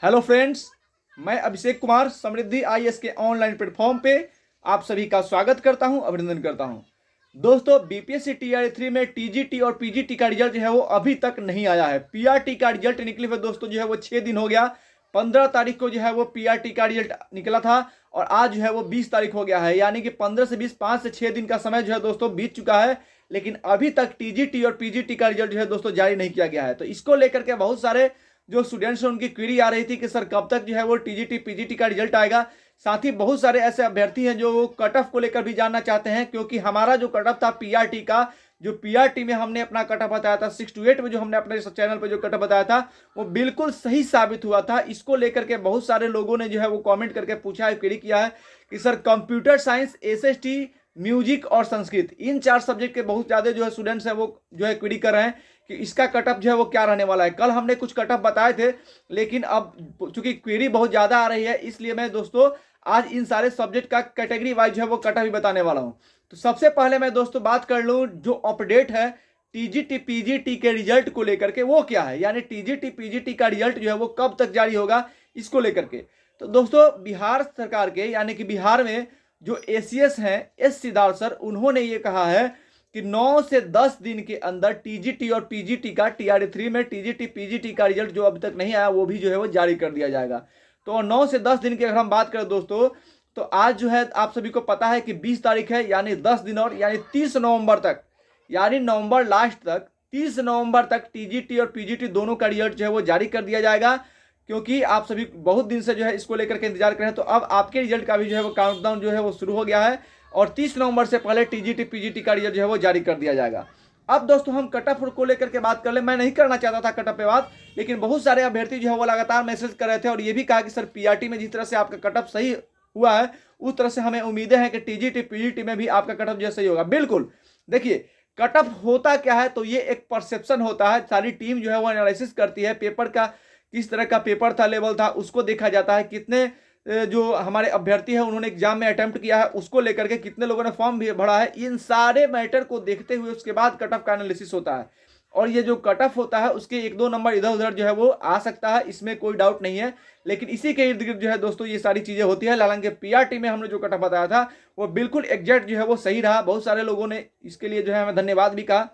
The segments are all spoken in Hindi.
हेलो फ्रेंड्स, मैं अभिषेक कुमार समृद्धि आईएएस के ऑनलाइन प्लेटफॉर्म पे आप सभी का स्वागत करता हूं, अभिनंदन करता हूं। दोस्तों, बीपीएससी टीआरई 3 में टीजीटी और पीजीटी का रिजल्ट जो है वो अभी तक नहीं आया है। पीआरटी का रिजल्ट निकले हुए दोस्तों जो है वो 6 दिन हो गया। 15 तारीख को जो है वो पीआरटी का रिजल्ट निकला था और आज जो है वो 20 तारीख हो गया है, यानी कि 15 से 20, 5 से 6 दिन का समय जो है दोस्तों बीत चुका है। लेकिन अभी तक टीजीटी और पीजीटी का रिजल्ट जो है दोस्तों जारी नहीं किया गया है। तो इसको लेकर के बहुत सारे जो स्टूडेंट्स हैं उनकी क्वेरी आ रही थी कि सर कब तक जो है वो टीजीटी पीजीटी का रिजल्ट आएगा। साथ ही बहुत सारे ऐसे अभ्यर्थी हैं जो कट ऑफ को लेकर भी जानना चाहते हैं, क्योंकि हमारा जो कट ऑफ था पीआरटी का, जो पीआरटी में हमने अपना कट ऑफ बताया था 6 to 8 में, जो हमने अपने चैनल पर जो कट ऑफ बताया था वो बिल्कुल सही साबित हुआ था। इसको लेकर के बहुत सारे लोगों ने जो है वो कॉमेंट करके पूछा है, क्वेरी किया है कि sir computer science, SST, music और संस्कृत, इन 4 सब्जेक्ट के बहुत ज्यादा जो है स्टूडेंट्स हैं वो जो है क्वेरी कर रहे हैं कि इसका कटअप जो है वो क्या रहने वाला है। कल हमने कुछ कटअप बताए थे, लेकिन अब चूंकि क्वेरी बहुत ज्यादा आ रही है, इसलिए मैं दोस्तों आज इन सारे सब्जेक्ट का कैटेगरी वाइज जो है वो कटअप ही बताने वाला हूं। तो सबसे पहले मैं दोस्तों बात कर लूं जो अपडेट है टीजीटी पीजीटी के रिजल्ट को लेकर के, वो क्या है, यानी टीजीटी पीजीटी का रिजल्ट जो है वो कब तक जारी होगा इसको लेकर के। तो दोस्तों, बिहार सरकार के यानी कि बिहार में जो एसीएस हैं, एस सिद्धार्थ सर, उन्होंने ये कहा है कि 9 से 10 दिन के अंदर टीजीटी और पीजीटी का, टीआरई 3 में टीजीटी पीजीटी का रिजल्ट जो अभी तक नहीं आया वो भी जो है वो जारी कर दिया जाएगा। तो 9 से 10 दिन की अगर हम बात करें दोस्तों, तो आज जो है आप सभी को पता है कि 20 तारीख है, यानी 10 दिन और, यानी 30 नवंबर तक, यानी नवंबर लास्ट तक, 30 नवंबर तक टीजीटी और पीजीटी दोनों का रिजल्ट जो है वो जारी कर दिया जाएगा। क्योंकि आप सभी बहुत दिन से जो है इसको लेकर के इंतजार कर रहे हैं, तो अब आपके रिजल्ट का भी जो है वो काउंटडाउन जो है वो शुरू हो गया है और 30 नवंबर से पहले टीजीटी पीजीटी का रिजल्ट जो है वो जारी कर दिया जाएगा। अब दोस्तों हम कट ऑफ को लेकर के बात कर ले। मैं नहीं करना चाहता था कट ऑफ पे बात, लेकिन बहुत सारे अभ्यर्थी जो है वो लगातार मैसेज कर रहे थे और ये भी कहा कि सर पीआरटी में जिस तरह से आपका कट ऑफ सही हुआ है उस तरह से हमें उम्मीदें हैं कि टीजीटी पीजीटी में भी आपका कट ऑफ जो सही होगा। बिल्कुल, देखिए कट ऑफ होता क्या है, तो ये एक परसेप्शन होता है। सारी टीम जो है वो एनालिसिस करती है, पेपर का किस तरह का पेपर था, लेवल था, उसको देखा जाता है, कितने जो हमारे अभ्यर्थी हैं उन्होंने एग्जाम में अटेम्प्ट किया है उसको लेकर के, कितने लोगों ने फॉर्म भी भरा है, इन सारे मैटर को देखते हुए उसके बाद कट ऑफ का एनालिसिस होता है। और ये जो कट ऑफ होता है उसके 1-2 नंबर इधर उधर जो है वो आ सकता है, इसमें कोई डाउट नहीं है, लेकिन इसी के इर्द गिर्द जो है दोस्तों ये सारी चीजें होती है। हालांकि पीआरटी में हमने जो कट ऑफ बताया था वो बिल्कुल एग्जैक्ट जो है वो सही रहा। बहुत सारे लोगों ने इसके लिए जो है हमें धन्यवाद भी कहा।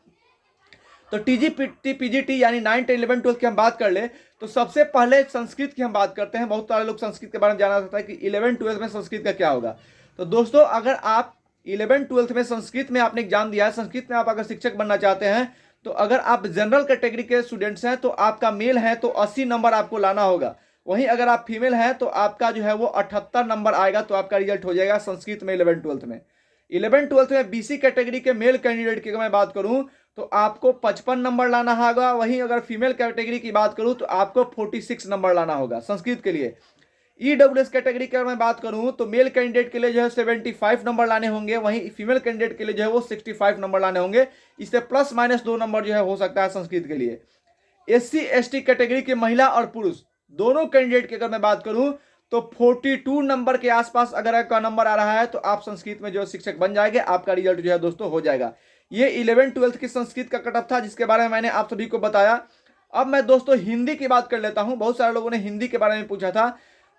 तो टीजीटी पीजीटी यानी 9, 10, 11, 12 की हम बात कर ले, तो सबसे पहले संस्कृत की हम बात करते हैं। बहुत सारे लोग संस्कृत के बारे में जानना चाहता है कि 11, 12 में संस्कृत का क्या होगा। तो दोस्तों, अगर आप 11, 12 में संस्कृत में आपने एग्जाम दिया है, संस्कृत में आप अगर शिक्षक बनना चाहते हैं, तो अगर आप जनरल कैटेगरी के स्टूडेंट्स हैं तो आपका मेल है तो 80 नंबर आपको लाना होगा। वहीं अगर आप फीमेल हैं तो आपका जो है वो 78 नंबर आएगा, तो आपका रिजल्ट हो जाएगा संस्कृत में 11, 12 में। 11, 12 में बीसी कैटेगरी के मेल कैंडिडेट की अगर मैं बात करूं तो आपको 55 नंबर लाना होगा। वहीं अगर फीमेल कैटेगरी की बात करूं तो आपको 46 नंबर लाना होगा संस्कृत के लिए। ईडब्ल्यूएस कैटेगरी की अगर मैं बात करूं तो मेल कैंडिडेट के लिए जो है 75 नंबर लाने होंगे, वहीं फीमेल कैंडिडेट के लिए जो है वो 65 नंबर लाने होंगे। इससे प्लस माइनस 2 नंबर जो है हो सकता है संस्कृत के लिए। एससी एसटी कैटेगरी के महिला और पुरुष दोनों कैंडिडेट की अगर मैं बात करूं तो 42 नंबर के आसपास अगर आपका नंबर आ रहा है तो आप संस्कृत में जो शिक्षक बन जाएंगे, आपका रिजल्ट जो है दोस्तों हो जाएगा। ये 11, 12 की संस्कृत का कट ऑफ था जिसके बारे में मैंने आप सभी को बताया। अब मैं दोस्तों हिंदी की बात कर लेता हूं। बहुत सारे लोगों ने हिंदी के बारे में पूछा था।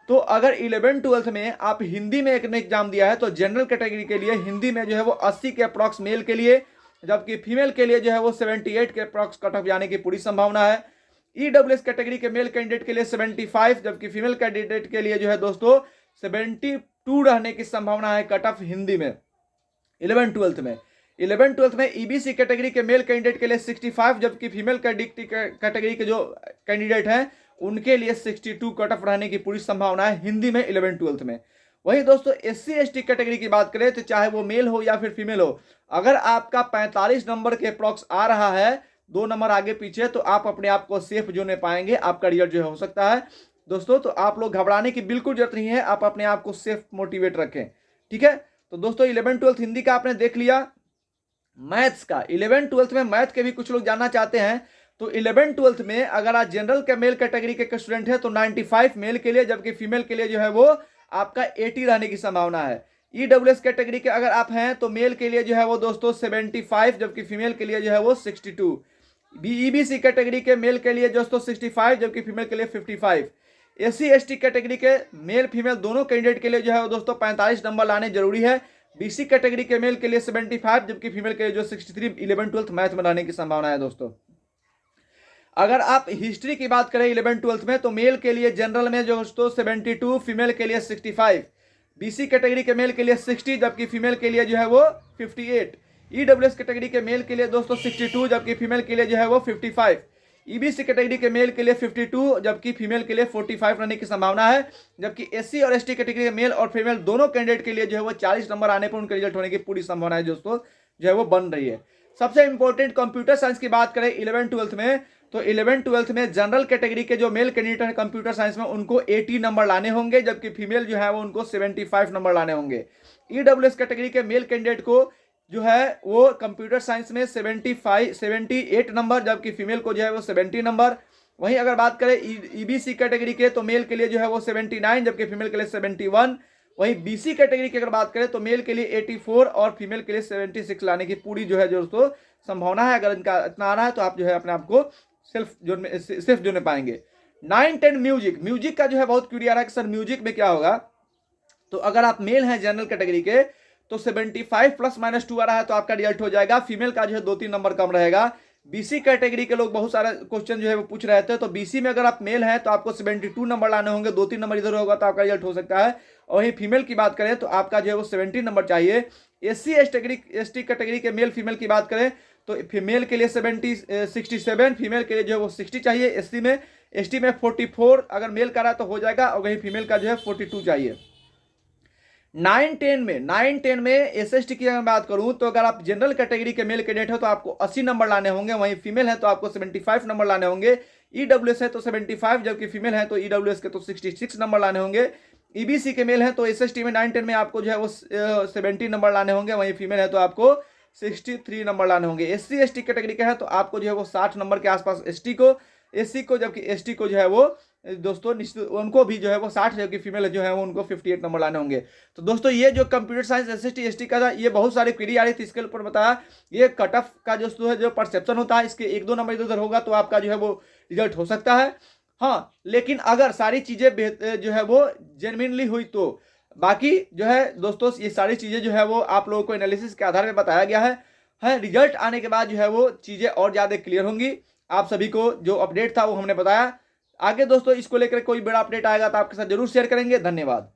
तो अगर 11, 12 में आप हिंदी में एक एग्जाम दिया है तो जनरल कैटेगरी के लिए हिंदी में जो है वो 80 के अप्रॉक्स मेल के लिए, जबकि फीमेल के लिए जो है वो 78 के अप्रॉक्स कट ऑफ जाने की पूरी संभावना है। ईडब्ल्यूएस कैटेगरी के मेल कैंडिडेट के लिए 75, जबकि फीमेल कैंडिडेट के लिए जो है दोस्तों 72 रहने की संभावना है कट ऑफ हिंदी में 11, 12 में। 11, 12 में ईबीसी कैटेगरी के मेल कैंडिडेट के लिए 65, जबकि फीमेल कैटेगरी के जो कैंडिडेट हैं उनके लिए 62 कट ऑफ रहने की पूरी संभावना है हिंदी में 11, 12 में। वहीं दोस्तों एससी एसटी कैटेगरी की बात करें तो चाहे वो मेल हो या फिर फीमेल हो, अगर आपका 45 नंबर के अप्रॉक्स आ रहा है, 2 नंबर आगे पीछे, तो आप अपने आप को सेफ जोन में पाएंगे, आपका रिजल्ट जो है हो सकता है दोस्तों। तो आप लोग घबराने की बिल्कुल जरूरत नहीं है, आप अपने आप को सेफ मोटिवेट रखें, ठीक है। तो दोस्तों 11, 12 हिंदी का आपने देख लिया। मैथ्स का 11, 12 में मैथ के भी कुछ लोग जानना चाहते हैं। तो 11, 12 में अगर आप जनरल के मेल कैटेगरी के स्टूडेंट हैं तो 95 मेल के लिए, जबकि फीमेल के लिए जो है वो आपका 80 रहने की संभावना है। ईडब्ल्यूएस कैटेगरी के अगर आप हैं तो मेल के लिए जो है वो दोस्तों 75, जबकि फीमेल के लिए जो है वो 62। ईबीसी कैटेगरी के मेल के लिए दोस्तों 65, जबकि फीमेल के लिए 55। SC/ST कैटेगरी के मेल फीमेल दोनों कैंडिडेट के लिए जो है वो दोस्तों 45 नंबर लाने जरूरी है। BC कैटेगरी के मेल के लिए 75, जबकि फीमेल के लिए जो 63 11th-12th मैथ में लाने की संभावना है दोस्तों। अगर आप हिस्ट्री की बात करें 11th-12th में, तो मेल के लिए जनरल में जो दोस्तों 72, फीमेल के लिए 65, BC कैटेगरी के मेल के लिए 60, जबकि फीमेल के लिए जो है वो 58, EWS कैटेगरी के मेल के लिए दोस्तों 62, जबकि फीमेल के लिए जो है वो 55, EBC कैटेगरी के मेल के लिए 52, जबकि फीमेल के लिए 45 रहने की संभावना है। जबकि SC और ST कैटेगरी के मेल और फीमेल दोनों कैंडिडेट के लिए जो है वो 40 नंबर आने पर उनके रिजल्ट होने की पूरी संभावना है दोस्तों जो है वो बन रही है। सबसे इंपॉर्टेंट कंप्यूटर साइंस की बात करें 11th-12th में, तो 11th-12th में जनरल कैटेगरी के जो मेल कैंडिडेट है कंप्यूटर साइंस में उनको 80 नंबर लाने होंगे, जबकि फीमेल जो है वो उनको 75 नंबर लाने होंगे। EWS कैटेगरी के मेल कैंडिडेट को जो है वो कंप्यूटर साइंस में 78 नंबर, जबकि फीमेल को जो है वो 70 नंबर। वहीं अगर बात करें EBC कैटेगरी के, तो मेल के लिए जो है वो 79, जबकि फीमेल के लिए 71। वहीं BC कैटेगरी की अगर बात करें तो मेल के लिए 84 और फीमेल के लिए 76 लाने की पूरी जो है दोस्तों संभावना है। अगर इनका इतना आ रहा है तो आप जो है अपने आप को सेफ जोन में पाएंगे। 9-10 म्यूजिक का जो है बहुत क्यूरी आ रहा है कि सर म्यूजिक में क्या होगा। तो अगर आप मेल हैं जनरल कैटेगरी के तो 75 ±2 आ रहा है तो आपका रिजल्ट हो जाएगा। फीमेल का जो है 2-3 नंबर कम रहेगा। BC कैटेगरी के लोग बहुत सारे क्वेश्चन जो है वो पूछ रहे थे, तो BC में अगर आप मेल हैं तो आपको 72 नंबर लाने होंगे, 2-3 नंबर इधर होगा तो आपका रिजल्ट हो सकता है। और वहीं फीमेल की बात करें तो आपका जो है वो 70 नंबर चाहिए। SC/ST कैटेगरी के मेल फीमेल की बात करें तो फीमेल के लिए 67, फीमेल के लिए जो है वो 60 चाहिए। ST में 44 अगर मेल का रहा तो हो जाएगा, और वहीं फीमेल का जो है 42 चाहिए। 9-10 में SST की अगर बात करूं तो अगर आप जनरल कैटेगरी के मेल कैंडिडेट हो तो आपको 80 नंबर लाने होंगे, वहीं फीमेल है तो आपको 75 नंबर लाने होंगे। EWS है तो 75, जबकि फीमेल है तो EWS के तो 66 नंबर लाने होंगे। EBC के मेल है तो SST में 9-10 में आपको जो है वो 70 नंबर लाने होंगे, वहीं फीमेल है तो आपको 63 नंबर लाने होंगे। SC/ST कैटेगरी का है तो आपको जो है वो 60 नंबर के आसपास SC को, जबकि ST को जो है वो दोस्तों निश्चित उनको भी जो है वो 60, जबकि फीमेल जो है वो उनको 58 नंबर लाने होंगे। तो दोस्तों ये जो कंप्यूटर साइंस SST/ST का था, ये बहुत सारी क्वेरी आ रही थी, इसके ऊपर बताया ये कट ऑफ का जो परसेप्शन होता है, इसके 1-2 नंबर इधर उधर होगा तो आपका जो है वो रिजल्ट हो सकता है। हाँ, लेकिन अगर सारी चीजें जो है वो जेन्युइनली हुई तो बाकी जो है दोस्तों ये सारी चीजें जो है वो आप लोगों को एनालिसिस के आधार पर बताया गया है। रिजल्ट आने के बाद जो है वो चीजें और ज्यादा क्लियर होंगी। आप सभी को जो अपडेट था वो हमने बताया। आगे दोस्तों इसको लेकर कोई बड़ा अपडेट आएगा तो आपके साथ जरूर शेयर करेंगे। धन्यवाद।